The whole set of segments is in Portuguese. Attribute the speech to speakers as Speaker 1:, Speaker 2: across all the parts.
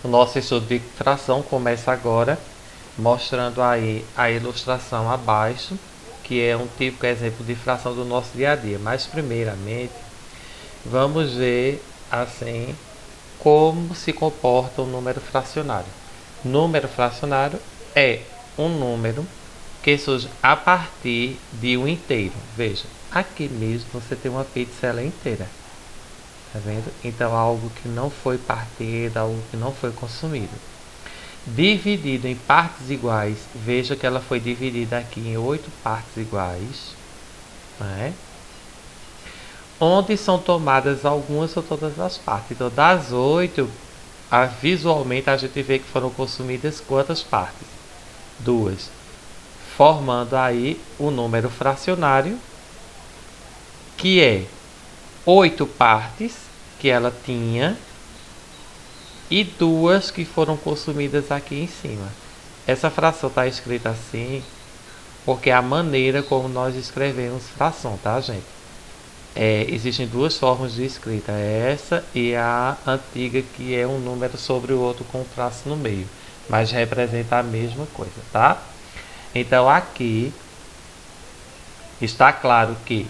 Speaker 1: O nosso estudo de fração começa agora, mostrando aí a ilustração abaixo, que é um típico exemplo de fração do nosso dia a dia. Mas primeiramente, vamos ver assim como se comporta o número fracionário. Número fracionário é um número que surge a partir de um inteiro. Veja, aqui mesmo você tem uma pizza ela inteira. Tá vendo? Então, algo que não foi partido, algo que não foi consumido. Dividido em partes iguais, veja que ela foi dividida aqui em 8 partes iguais, né? Onde são tomadas algumas ou todas as partes. Então, das 8, visualmente a gente vê que foram consumidas quantas partes? 2. Formando aí o número fracionário, que é 8 partes que ela tinha e 2 que foram consumidas aqui em cima. Essa fração está escrita assim porque é a maneira como nós escrevemos fração, tá, gente? Existem duas formas de escrita, essa e a antiga, que é um número sobre o outro com um traço no meio, mas representa a mesma coisa, tá? Então aqui está claro que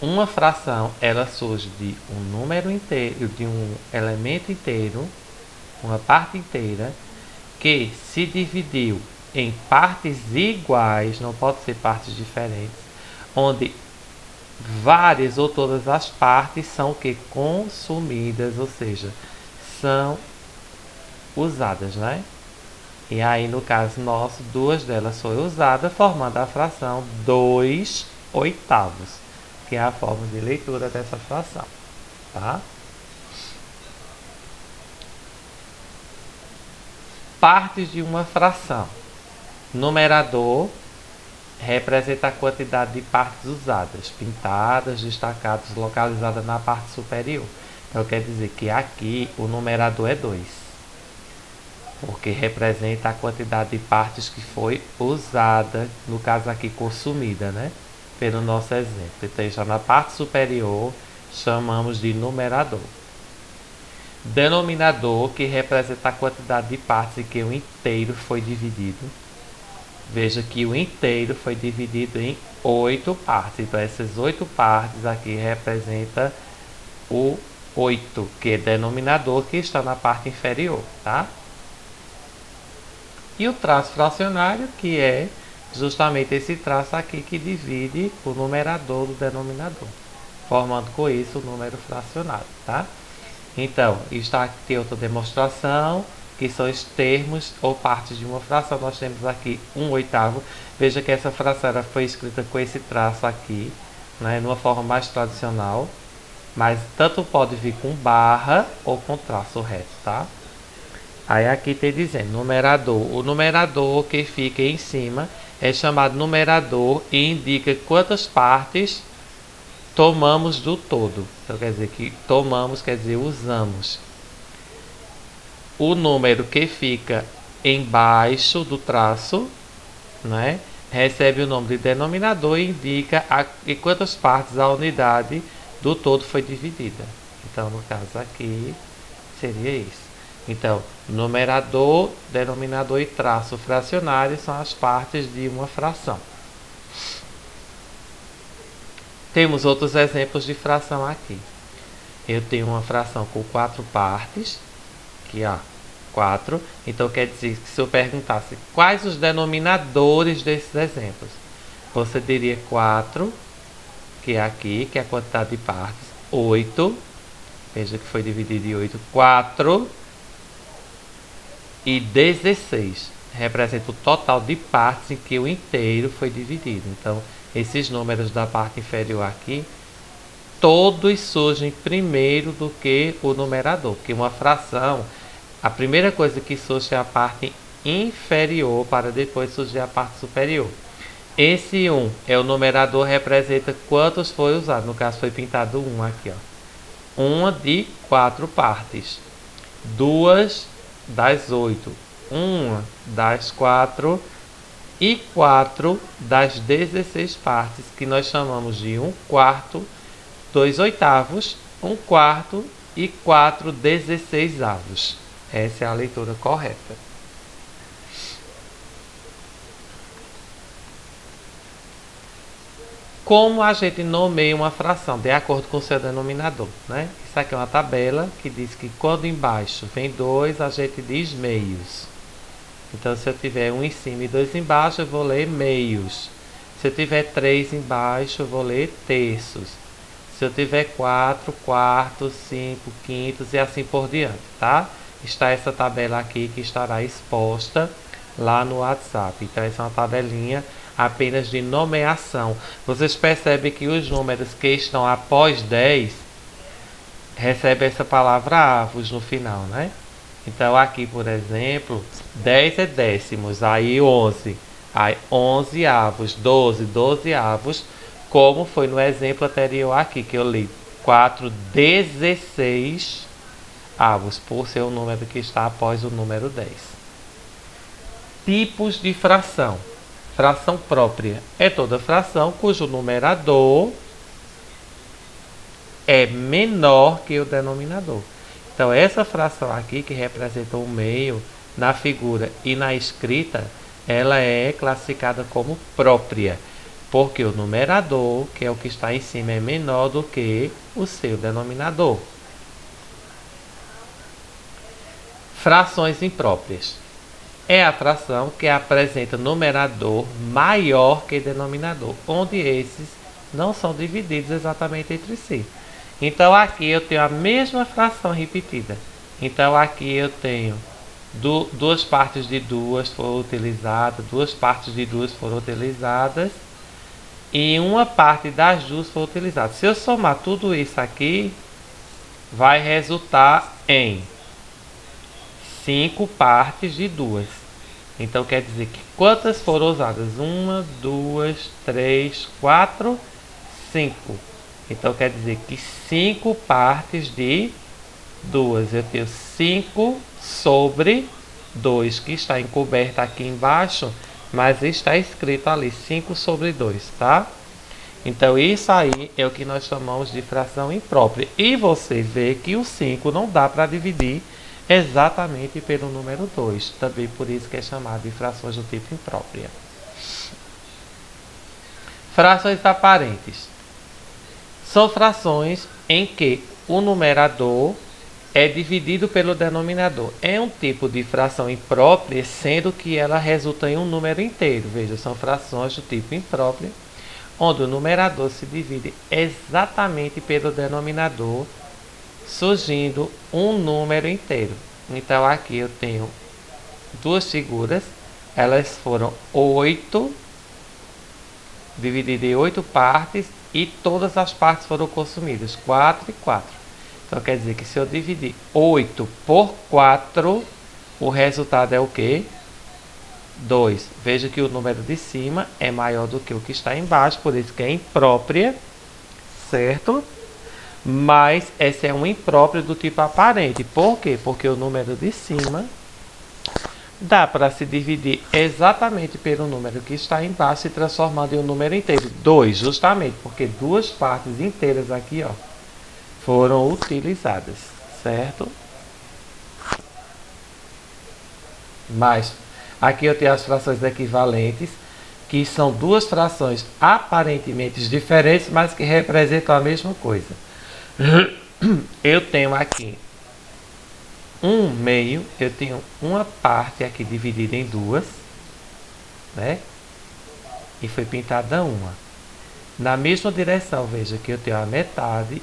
Speaker 1: uma fração ela surge de um número inteiro, de um elemento inteiro, uma parte inteira, que se dividiu em partes iguais, não pode ser partes diferentes, onde várias ou todas as partes são que consumidas, ou seja, são usadas, né? E aí no caso nosso, 2 delas foi usada, formando a fração 2 oitavos, que é a forma de leitura dessa fração, tá? Partes de uma fração. Numerador representa a quantidade de partes usadas, pintadas, destacadas, localizadas na parte superior. Então quer dizer que aqui o numerador é 2, porque representa a quantidade de partes que foi usada, no caso aqui consumida, né? Pelo nosso exemplo. Então está na parte superior, chamamos de numerador. Denominador, que representa a quantidade de partes em que o inteiro foi dividido. Veja que o inteiro foi dividido em 8 partes. Então essas 8 partes aqui representa o 8, que é denominador, que está na parte inferior, tá? E o traço fracionário, que é justamente esse traço aqui que divide o numerador do denominador, formando com isso o número fracionário, tá? Então, está aqui outra demonstração, que são os termos ou partes de uma fração. Nós temos aqui 1 oitavo. Veja que essa fração foi escrita com esse traço aqui, né, numa forma mais tradicional, mas tanto pode vir com barra ou com traço reto, tá? Aí aqui tem dizendo numerador. O numerador que fica em cima é chamado numerador e indica quantas partes tomamos do todo. Então quer dizer que tomamos, quer dizer usamos. O número que fica embaixo do traço, né, recebe o nome de denominador e indica em quantas partes a unidade do todo foi dividida. Então no caso aqui seria isso. Então, numerador, denominador e traço fracionário são as partes de uma fração. Temos outros exemplos de fração aqui. Eu tenho uma fração com 4 partes, aqui ó, 4. Então quer dizer que se eu perguntasse quais os denominadores desses exemplos, você diria 4, que é aqui, que é a quantidade de partes, 8, veja que foi dividido em 8, 4 e 16. Representa o total de partes em que o inteiro foi dividido. Então, esses números da parte inferior aqui, todos surgem primeiro do que o numerador, porque uma fração, a primeira coisa que surge é a parte inferior para depois surgir a parte superior. Esse 1 é o numerador, representa quantos foi usado. No caso foi pintado 1 aqui, ó. 1 de 4 partes. 2 das 8. 1 das 4 e 4 das 16 partes, que nós chamamos de 1 quarto, 2 oitavos, 1 quarto e 4 16avos. Essa é a leitura correta. Como a gente nomeia uma fração de acordo com o seu denominador, né? Isso aqui é uma tabela que diz que quando embaixo vem 2, a gente diz meios. Então, se eu tiver 1 em cima e 2 embaixo, eu vou ler meios. Se eu tiver 3 embaixo, eu vou ler terços. Se eu tiver 4, quartos, 5, quintos e assim por diante, tá? Está essa tabela aqui que estará exposta lá no WhatsApp. Então, essa é uma tabelinha apenas de nomeação. Vocês percebem que os números que estão após 10 recebem essa palavra avos no final, né? Então, aqui, por exemplo, 10 é décimos, aí 11. Aí 11 avos, 12, 12 avos, como foi no exemplo anterior aqui, que eu li 4, 16 avos, por ser o número que está após o número 10. Tipos de fração. Fração própria é toda fração cujo numerador é menor que o denominador. Então, essa fração aqui, que representa o meio na figura e na escrita, ela é classificada como própria, porque o numerador, que é o que está em cima, é menor do que o seu denominador. Frações impróprias. É a fração que apresenta numerador maior que denominador, onde esses não são divididos exatamente entre si. Então, aqui eu tenho a mesma fração repetida. Então, aqui eu tenho duas partes de duas foram utilizadas, duas partes de duas foram utilizadas e uma parte das duas foi utilizada. Se eu somar tudo isso aqui, vai resultar em 5 partes de duas. Então, quer dizer que quantas foram usadas? 1, 2, 3, 4, 5. Então, quer dizer que 5 partes de 2. Eu tenho 5 sobre 2, que está encoberta aqui embaixo, mas está escrito ali 5 sobre 2, tá? Então, isso aí é o que nós chamamos de fração imprópria. E você vê que o 5 não dá para dividir exatamente pelo número 2. Também por isso que é chamado de frações do tipo imprópria. Frações aparentes. São frações em que o numerador é dividido pelo denominador. É um tipo de fração imprópria, sendo que ela resulta em um número inteiro. Veja, são frações do tipo imprópria, onde o numerador se divide exatamente pelo denominador, surgindo um número inteiro. Então, aqui eu tenho duas figuras. Elas foram 8, divididas em 8 partes, e todas as partes foram consumidas, 4 e 4. Então, quer dizer que se eu dividir 8 por 4, o resultado é o quê? 2. Veja que o número de cima é maior do que o que está embaixo, por isso que é imprópria, certo? Mas essa é uma imprópria do tipo aparente. Por quê? Porque o número de cima dá para se dividir exatamente pelo número que está embaixo, se transformando em um número inteiro. 2, justamente, porque duas partes inteiras aqui, ó, foram utilizadas, certo? Mas aqui eu tenho as frações equivalentes, que são duas frações aparentemente diferentes, mas que representam a mesma coisa. Eu tenho aqui um meio, eu tenho uma parte aqui dividida em duas, né? E foi pintada uma. Na mesma direção, veja que eu tenho a metade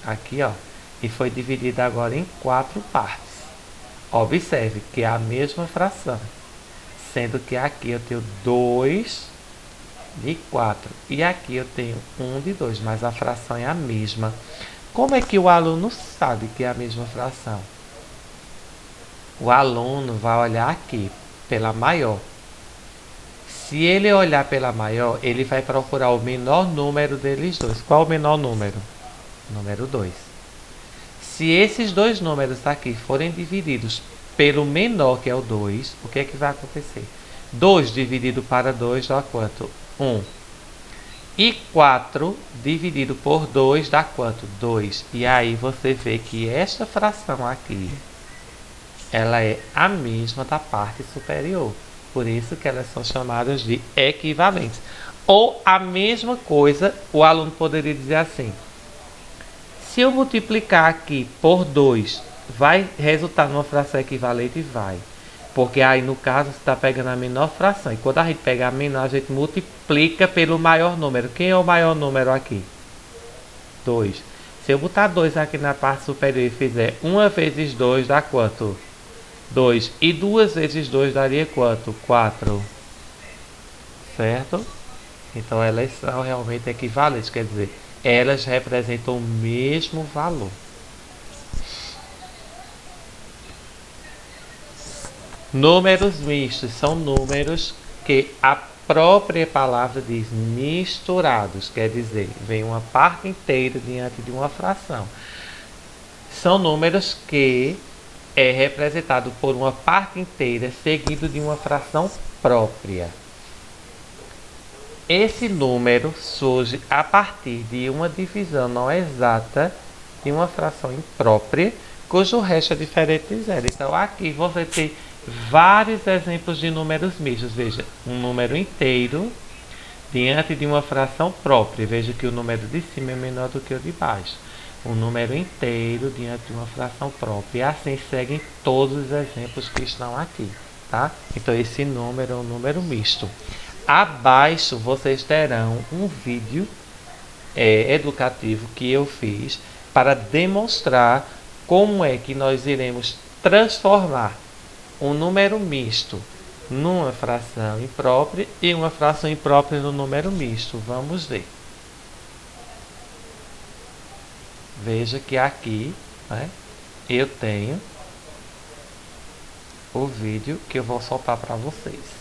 Speaker 1: aqui, ó, e foi dividida agora em 4 partes. Observe que é a mesma fração, sendo que aqui eu tenho 2 de 4 e aqui eu tenho 1 de 2, mas a fração é a mesma. Como é que o aluno sabe que é a mesma fração? O aluno vai olhar aqui pela maior. Se ele olhar pela maior, ele vai procurar o menor número deles dois. Qual o menor número? Número 2. Se esses dois números aqui forem divididos pelo menor, que é o 2, o que é que vai acontecer? 2 dividido para 2 dá quanto? 1. E 4 dividido por 2 dá quanto? 2. E aí você vê que esta fração aqui ela é a mesma da parte superior. Por isso que elas são chamadas de equivalentes. Ou a mesma coisa, o aluno poderia dizer assim: se eu multiplicar aqui por 2, vai resultar numa fração equivalente? Vai. Porque aí, no caso, você está pegando a menor fração. E quando a gente pega a menor, a gente multiplica pelo maior número. Quem é o maior número aqui? 2. Se eu botar 2 aqui na parte superior e fizer 1 vezes 2, dá quanto? 2. E 2 vezes 2 daria quanto? 4. Certo? Então, elas são realmente equivalentes. Quer dizer, elas representam o mesmo valor. Números mistos são números que a própria palavra diz misturados, quer dizer, vem uma parte inteira diante de uma fração. São números que é representado por uma parte inteira seguido de uma fração própria. Esse número surge a partir de uma divisão não exata de uma fração imprópria, cujo resto é diferente de zero. Então, aqui você tem vários exemplos de números mistos. Veja, um número inteiro diante de uma fração própria. Veja que o número de cima é menor do que o de baixo. Um número inteiro diante de uma fração própria. E assim seguem todos os exemplos que estão aqui, tá? Então, esse número é um número misto. Abaixo vocês terão um vídeo educativo que eu fiz para demonstrar como é que nós iremos transformar um número misto numa fração imprópria e uma fração imprópria no número misto. Vamos ver. Veja que aqui, né, eu tenho o vídeo que eu vou soltar para vocês.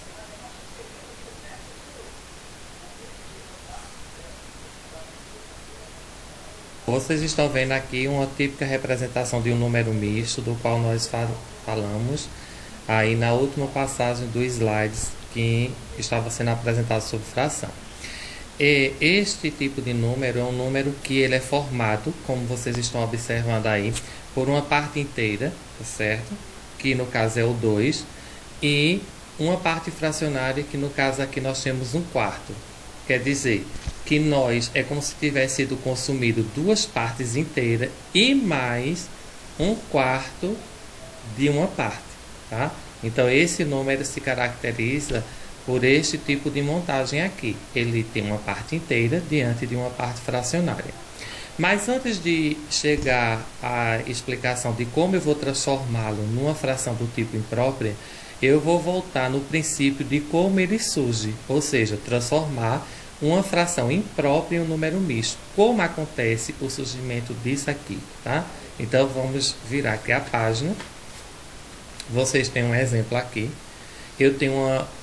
Speaker 1: Vocês estão vendo aqui uma típica representação de um número misto, do qual nós falamos aí na última passagem dos slides que estava sendo apresentado sobre fração. E este tipo de número é um número que ele é formado, como vocês estão observando aí, por uma parte inteira, certo? Que no caso é o 2, e uma parte fracionária, que no caso aqui nós temos 1/4. Quer dizer que nós é como se tivesse sido consumido 2 partes inteiras e mais 1/4 de uma parte, tá? Então esse número se caracteriza por este tipo de montagem aqui. Ele tem uma parte inteira diante de uma parte fracionária. Mas antes de chegar à explicação de como eu vou transformá-lo numa fração do tipo imprópria, eu vou voltar no princípio de como ele surge, ou seja, transformar uma fração imprópria em um número misto. Como acontece o surgimento disso aqui, tá? Então vamos virar aqui a página. Vocês têm um exemplo aqui. Eu tenho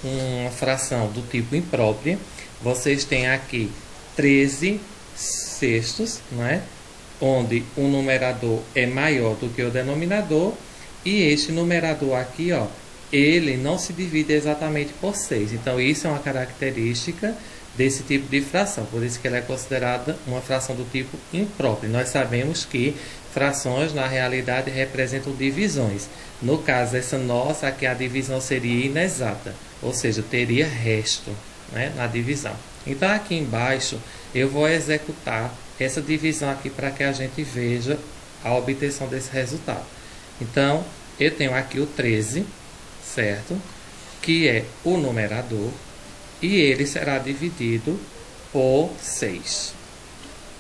Speaker 1: uma fração do tipo imprópria. Vocês têm aqui 13 sextos, né? Onde o numerador é maior do que o denominador. E este numerador aqui, ó, ele não se divide exatamente por 6. Então, isso é uma característica desse tipo de fração. Por isso que ela é considerada uma fração do tipo imprópria. Nós sabemos que frações, na realidade, representam divisões. No caso, essa nossa, aqui a divisão seria inexata, ou seja, teria resto, né, na divisão. Então, aqui embaixo, eu vou executar essa divisão aqui para que a gente veja a obtenção desse resultado. Então, eu tenho aqui o 13, certo? Que é o numerador, e ele será dividido por 6,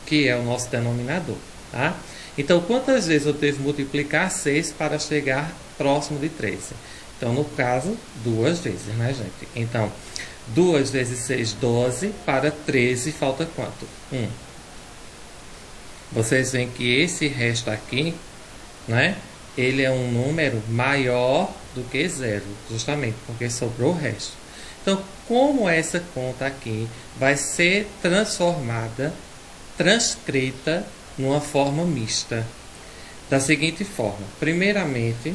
Speaker 1: que é o nosso denominador, tá? Então, quantas vezes eu devo multiplicar 6 para chegar próximo de 13? Então, no caso, 2 vezes, né, gente? Então, 2 vezes 6, 12, para 13 falta quanto? 1. Vocês veem que esse resto aqui, né, ele é um número maior do que 0, justamente porque sobrou o resto. Então, como essa conta aqui vai ser transcrita numa forma mista? Da seguinte forma: primeiramente,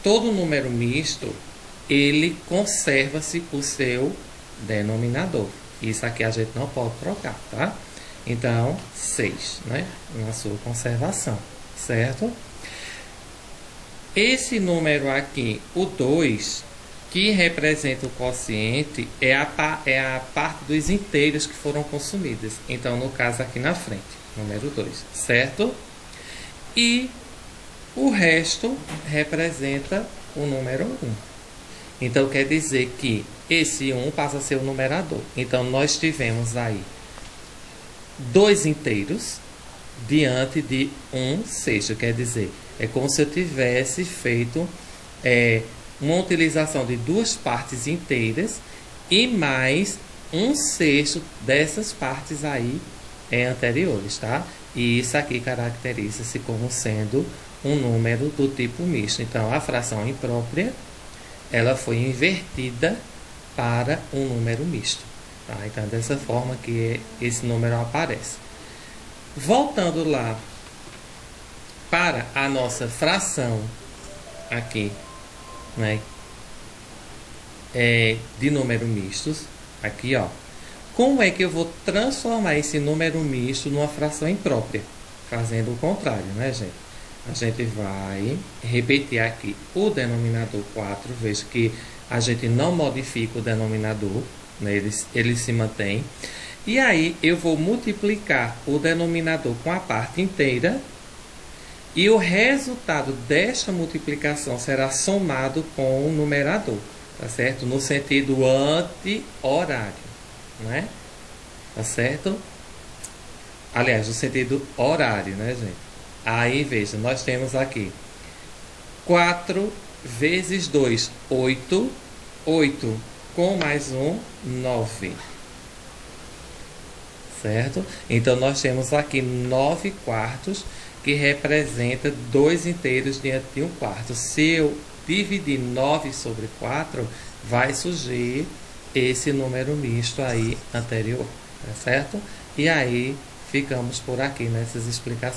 Speaker 1: todo número misto, ele conserva-se o seu denominador. Isso aqui a gente não pode trocar, tá? Então, 6, né? Na sua conservação, certo? Esse número aqui, o 2, que representa o quociente, é a parte dos inteiros que foram consumidos. Então, no caso aqui na frente, número 2, certo? E o resto representa o número 1. Então, quer dizer que esse 1 passa a ser o numerador. Então, nós tivemos aí 2 inteiros diante de 1/6. Quer dizer, é como se eu tivesse feito uma utilização de 2 partes inteiras e mais 1/6 dessas partes aí anteriores, tá? E isso aqui caracteriza-se como sendo um número do tipo misto. Então, a fração imprópria, ela foi invertida para um número misto. Tá? Então, dessa forma que esse número aparece. Voltando lá para a nossa fração aqui, né, de número mistos, aqui, ó. Como é que eu vou transformar esse número misto numa fração imprópria? Fazendo o contrário, né, gente? A gente vai repetir aqui o denominador 4, veja que a gente não modifica o denominador, né? Ele se mantém. E aí eu vou multiplicar o denominador com a parte inteira e o resultado desta multiplicação será somado com o numerador, tá certo? No sentido anti-horário, né? Tá certo? Aliás, no sentido horário, né, gente? Aí, veja, nós temos aqui 4 vezes 2, 8. 8 com mais 1, 9. Certo? Então, nós temos aqui 9/4, que representa 2 inteiros diante de 1/4. Se eu dividir 9 sobre 4, vai surgir esse número misto aí anterior. Tá certo? E aí, ficamos por aqui nessas explicações.